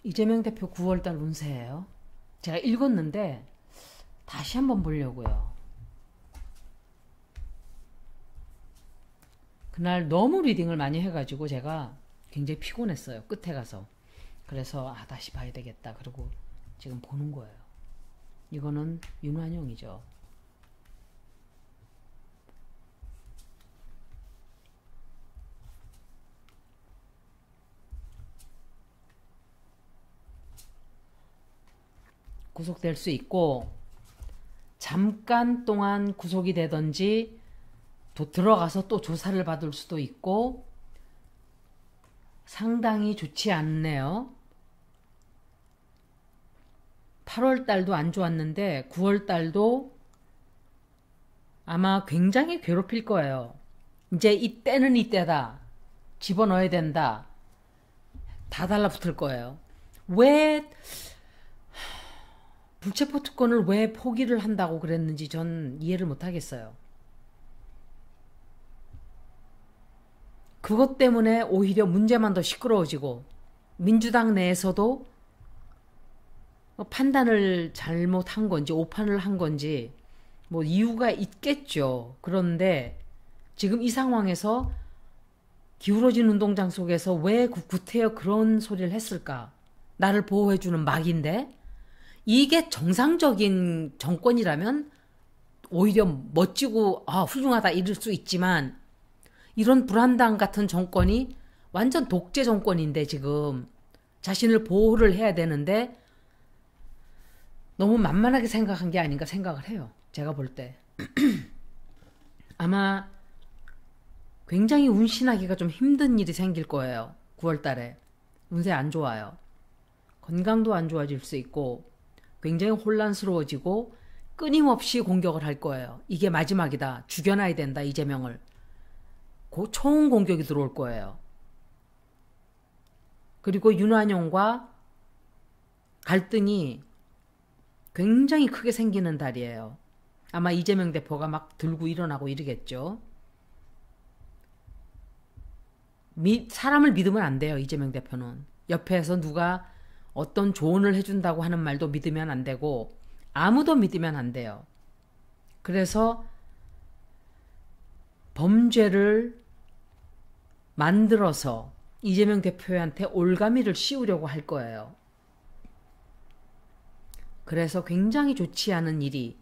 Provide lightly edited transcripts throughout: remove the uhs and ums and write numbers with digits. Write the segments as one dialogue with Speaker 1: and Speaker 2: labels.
Speaker 1: 이재명 대표 9월달 운세예요. 제가 읽었는데 다시 한번 보려고요. 그날 너무 리딩을 많이 해가지고 제가 굉장히 피곤했어요. 끝에 가서. 그래서 다시 봐야 되겠다. 그러고 지금 보는 거예요. 이거는 윤환영이죠. 구속될 수 있고 잠깐 동안 구속이 되든지 또 들어가서 또 조사를 받을 수도 있고 상당히 좋지 않네요. 8월 달도 안 좋았는데 9월 달도 아마 굉장히 괴롭힐 거예요. 이제 이때는 이때다. 집어넣어야 된다. 다 달라붙을 거예요. 왜 불체포 특권을 왜 포기를 한다고 그랬는지 전 이해를 못하겠어요. 그것 때문에 오히려 문제만 더 시끄러워지고 민주당 내에서도 판단을 잘못한 건지 오판을 한 건지 뭐 이유가 있겠죠. 그런데 지금 이 상황에서 기울어진 운동장 속에서 왜 구태여 그런 소리를 했을까? 나를 보호해주는 막인데 이게 정상적인 정권이라면 오히려 멋지고 훌륭하다 이럴 수 있지만 이런 불한당 같은 정권이 완전 독재 정권인데 지금 자신을 보호를 해야 되는데 너무 만만하게 생각한 게 아닌가 생각을 해요. 제가 볼 때. 아마 굉장히 운신하기가 좀 힘든 일이 생길 거예요. 9월 달에. 운세 안 좋아요. 건강도 안 좋아질 수 있고 굉장히 혼란스러워지고 끊임없이 공격을 할 거예요. 이게 마지막이다. 죽여놔야 된다. 이재명을. 총 공격이 들어올 거예요. 그리고 윤환영과 갈등이 굉장히 크게 생기는 달이에요. 아마 이재명 대표가 막 들고 일어나고 이러겠죠. 사람을 믿으면 안 돼요. 이재명 대표는. 옆에서 누가 어떤 조언을 해준다고 하는 말도 믿으면 안 되고 아무도 믿으면 안 돼요. 그래서 범죄를 만들어서 이재명 대표한테 올가미를 씌우려고 할 거예요. 그래서 굉장히 좋지 않은 일이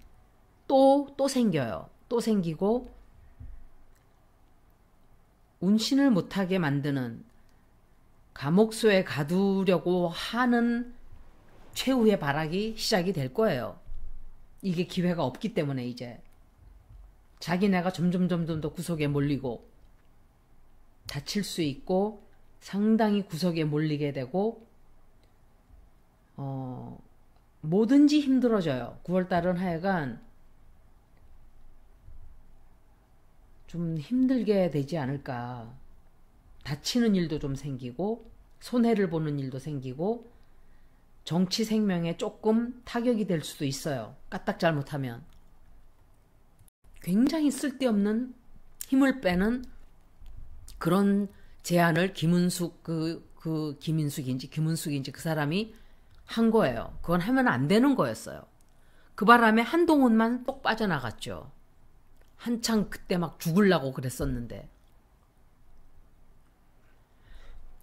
Speaker 1: 또 생겨요. 또 생기고 운신을 못하게 만드는 감옥소에 가두려고 하는 최후의 발악이 시작이 될 거예요. 이게 기회가 없기 때문에 이제 자기네가 점점 더 구석에 몰리고 다칠 수 있고 상당히 구석에 몰리게 되고 뭐든지 힘들어져요. 9월달은 하여간 좀 힘들게 되지 않을까. 다치는 일도 좀 생기고 손해를 보는 일도 생기고 정치 생명에 조금 타격이 될 수도 있어요. 까딱 잘못하면. 굉장히 쓸데없는 힘을 빼는 그런 제안을 김은숙 김은숙인지 그 사람이 한 거예요. 그건 하면 안 되는 거였어요. 그 바람에 한동훈만 똑 빠져나갔죠. 한창 그때 막 죽으려고 그랬었는데.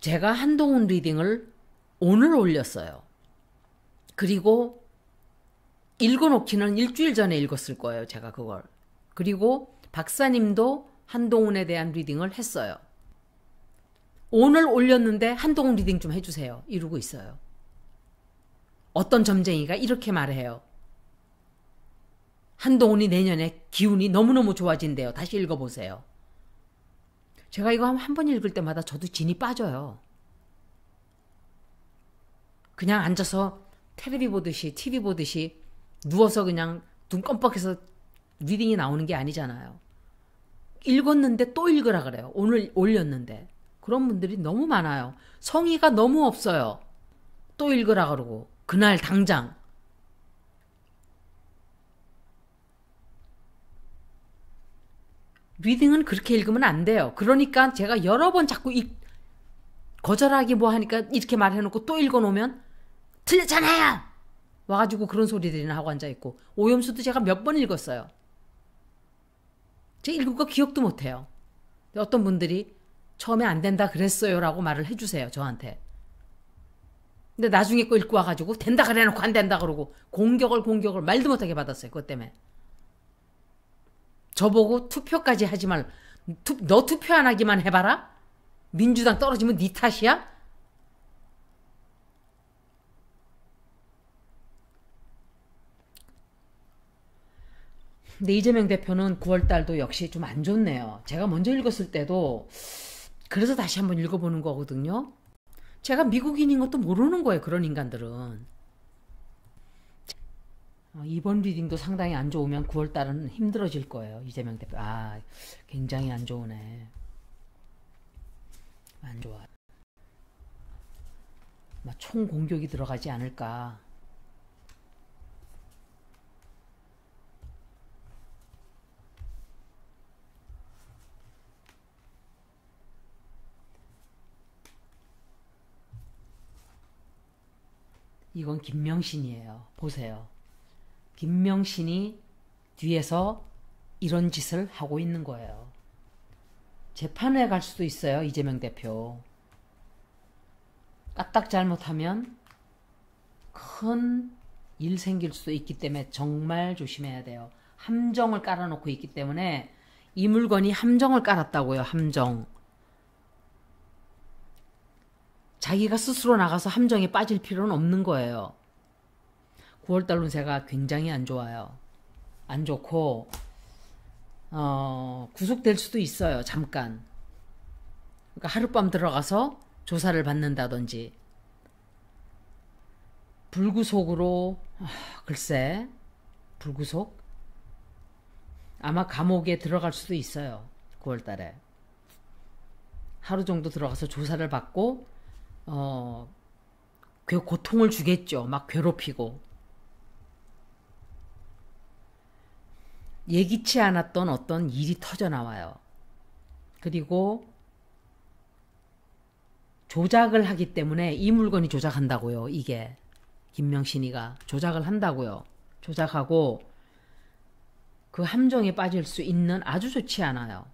Speaker 1: 제가 한동훈 리딩을 오늘 올렸어요. 그리고 읽어놓기는 일주일 전에 읽었을 거예요. 제가 그걸. 그리고 박사님도 한동훈에 대한 리딩을 했어요. 오늘 올렸는데 한동훈 리딩 좀 해주세요. 이러고 있어요. 어떤 점쟁이가 이렇게 말해요. 한동훈이 내년에 기운이 너무너무 좋아진대요. 다시 읽어보세요. 제가 이거 한 번 읽을 때마다 저도 진이 빠져요. 그냥 앉아서 TV 보듯이 누워서 그냥 눈 껌뻑해서 리딩이 나오는 게 아니잖아요. 읽었는데 또 읽으라 그래요. 오늘 올렸는데. 그런 분들이 너무 많아요. 성의가 너무 없어요. 또 읽으라 그러고 그날 당장. 리딩은 그렇게 읽으면 안 돼요. 그러니까 제가 여러 번 자꾸 거절하기 뭐 하니까 이렇게 말해놓고 또 읽어놓으면 틀렸잖아요. 와가지고 그런 소리들이나 하고 앉아있고, 오염수도 제가 몇 번 읽었어요. 제가 읽은 거 기억도 못해요. 어떤 분들이 처음에 안 된다 그랬어요 라고 말을 해주세요, 저한테. 근데 나중에 거 읽고 와가지고 된다 그래놓고 안 된다 그러고 공격을 말도 못하게 받았어요. 그것 때문에. 저보고 투표까지 하지 말. 너 투표 안 하기만 해봐라. 민주당 떨어지면 네 탓이야? 근데 이재명 대표는 9월달도 역시 좀 안 좋네요. 제가 먼저 읽었을 때도 그래서 다시 한번 읽어보는 거거든요. 제가 미국인인 것도 모르는 거예요. 그런 인간들은. 이번 리딩도 상당히 안 좋으면 9월달은 힘들어질 거예요. 이재명 대표. 굉장히 안 좋으네. 안 좋아. 총 공격이 들어가지 않을까. 이건 김명신이에요. 보세요. 김명신이 뒤에서 이런 짓을 하고 있는 거예요. 재판에 갈 수도 있어요. 이재명 대표. 까딱 잘못하면 큰 일 생길 수도 있기 때문에 정말 조심해야 돼요. 함정을 깔아놓고 있기 때문에 이 물건이 함정을 깔았다고요. 함정. 자기가 스스로 나가서 함정에 빠질 필요는 없는 거예요. 9월달 운세가 굉장히 안 좋아요. 안 좋고 구속될 수도 있어요. 잠깐. 그러니까 하룻밤 들어가서 조사를 받는다든지 불구속으로 글쎄 불구속? 아마 감옥에 들어갈 수도 있어요. 9월달에. 하루 정도 들어가서 조사를 받고 고통을 주겠죠. 막 괴롭히고. 예기치 않았던 어떤 일이 터져나와요. 그리고 조작을 하기 때문에 이 물건이 조작한다고요. 이게 김명신이가 조작을 한다고요. 조작하고 그 함정에 빠질 수 있는 아주 좋지 않아요.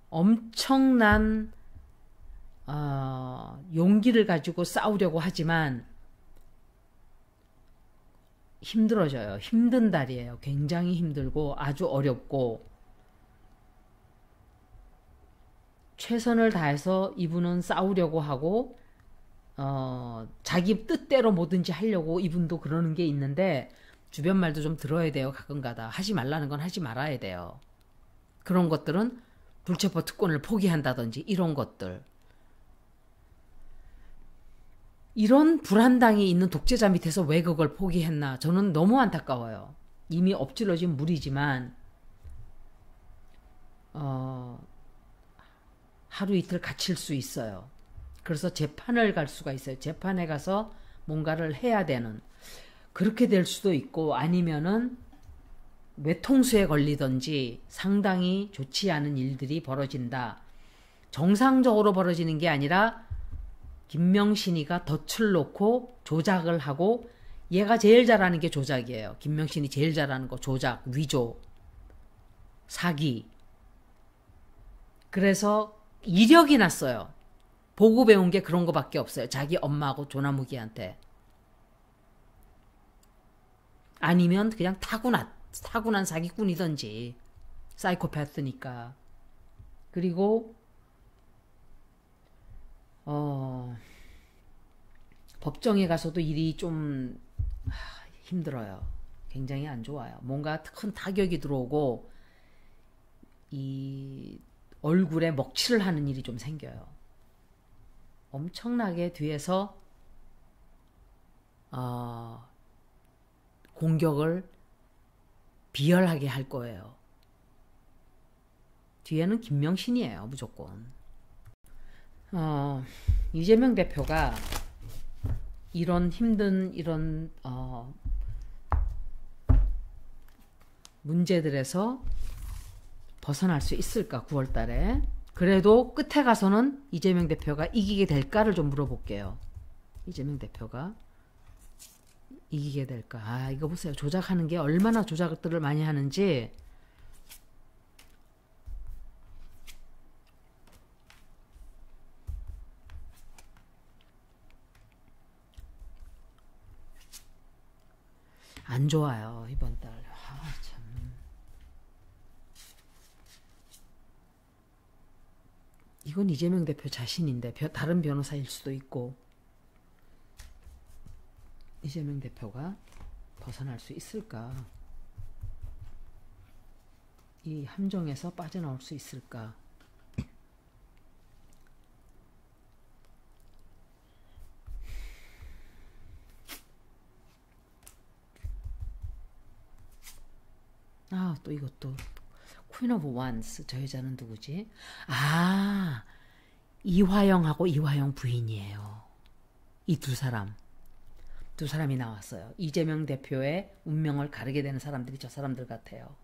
Speaker 1: 엄청난 용기를 가지고 싸우려고 하지만 힘들어져요. 힘든 달이에요. 굉장히 힘들고 아주 어렵고 최선을 다해서 이분은 싸우려고 하고 자기 뜻대로 뭐든지 하려고 이분도 그러는 게 있는데 주변 말도 좀 들어야 돼요. 가끔가다. 하지 말라는 건 하지 말아야 돼요. 그런 것들은 불체포 특권을 포기한다든지 이런 것들. 이런 불한당이 있는 독재자 밑에서 왜 그걸 포기했나. 저는 너무 안타까워요. 이미 엎질러진 물이지만 하루 이틀 갇힐 수 있어요. 그래서 재판을 갈 수가 있어요. 재판에 가서 뭔가를 해야 되는. 그렇게 될 수도 있고 아니면은 외통수에 걸리든지 상당히 좋지 않은 일들이 벌어진다. 정상적으로 벌어지는 게 아니라 김명신이가 덫을 놓고 조작을 하고 얘가 제일 잘하는 게 조작이에요. 김명신이 제일 잘하는 거 조작, 위조, 사기. 그래서 이력이 났어요. 보고 배운 게 그런 거밖에 없어요. 자기 엄마하고 조나무기한테. 아니면 그냥 타고난 사기꾼이든지 사이코패스니까. 그리고 법정에 가서도 일이 좀 힘들어요. 굉장히 안 좋아요. 뭔가 큰 타격이 들어오고 이 얼굴에 먹칠을 하는 일이 좀 생겨요. 엄청나게 뒤에서 공격을 비열하게 할 거예요. 뒤에는 김명신이에요. 무조건. 이재명 대표가 이런 힘든 이런 문제들에서 벗어날 수 있을까 9월달에. 그래도 끝에 가서는 이재명 대표가 이기게 될까를 좀 물어볼게요. 이재명 대표가 이기게 될까? 아, 이거 보세요. 조작하는 게 얼마나 조작들을 많이 하는지. 안 좋아요, 이번 달. 아, 참. 이건 이재명 대표 자신인데 다른 변호사일 수도 있고. 이재명 대표가 벗어날 수 있을까? 이 함정에서 빠져나올 수 있을까? 아, 또 이것도 Queen of Wands. 저 여자는 누구지? 아, 이화영하고 이화영 부인이에요. 이 두 사람이 나왔어요. 이재명 대표의 운명을 가르게 되는 사람들이 저 사람들 같아요.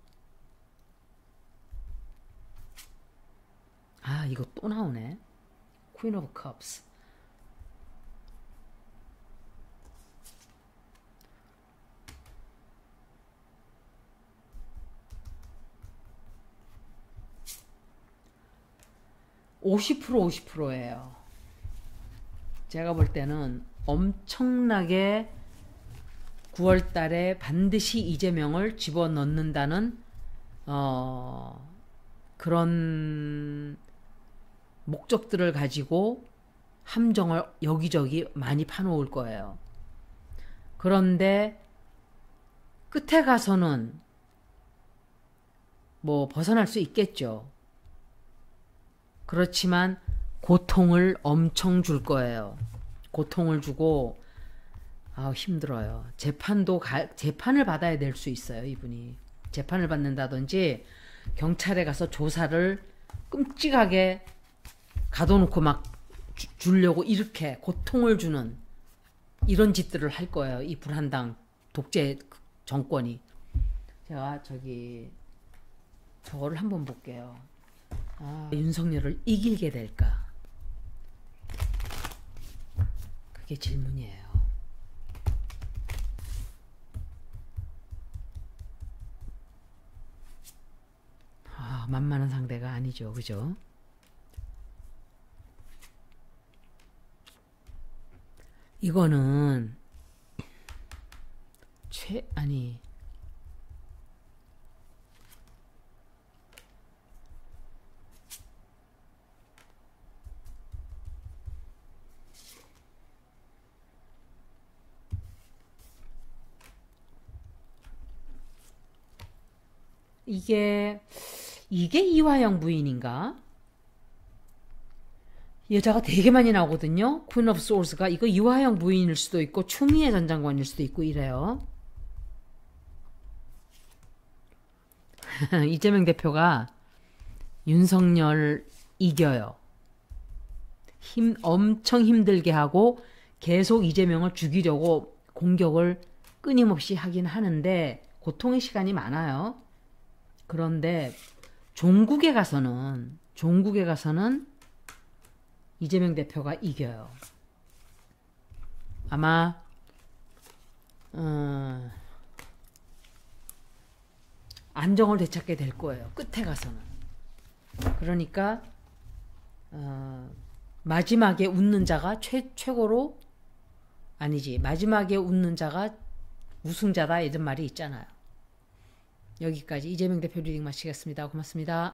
Speaker 1: 아, 이거 또 나오네. Queen of Cups. (50% 50%예요) 제가 볼 때는 엄청나게 9월 달에 반드시 이재명을 집어넣는다는 그런 목적들을 가지고 함정을 여기저기 많이 파놓을 거예요. 그런데 끝에 가서는 뭐 벗어날 수 있겠죠. 그렇지만 고통을 엄청 줄 거예요. 고통을 주고 힘들어요. 재판을 받아야 될 수 있어요. 이분이 재판을 받는다든지 경찰에 가서 조사를 끔찍하게 가둬놓고 막 주려고 이렇게 고통을 주는 이런 짓들을 할 거예요. 이 불한당 독재 정권이. 제가 저거를 한번 볼게요. 윤석열을 이기게 될까? 그게 질문이에요. 만만한 상대가 아니죠. 그죠? 이거는 이게 이화영 부인인가? 여자가 되게 많이 나오거든요. Queen of Swords가 이거 이화영 부인일 수도 있고 추미애 전 장관일 수도 있고 이래요. 이재명 대표가 윤석열 이겨요. 엄청 힘들게 하고 계속 이재명을 죽이려고 공격을 끊임없이 하긴 하는데 고통의 시간이 많아요. 그런데 종국에 가서는 이재명 대표가 이겨요. 아마 안정을 되찾게 될 거예요. 끝에 가서는. 그러니까 마지막에 웃는 자가 최고로 아니지. 마지막에 웃는 자가 우승자다 이런 말이 있잖아요. 여기까지 이재명 대표 리딩 마치겠습니다. 고맙습니다.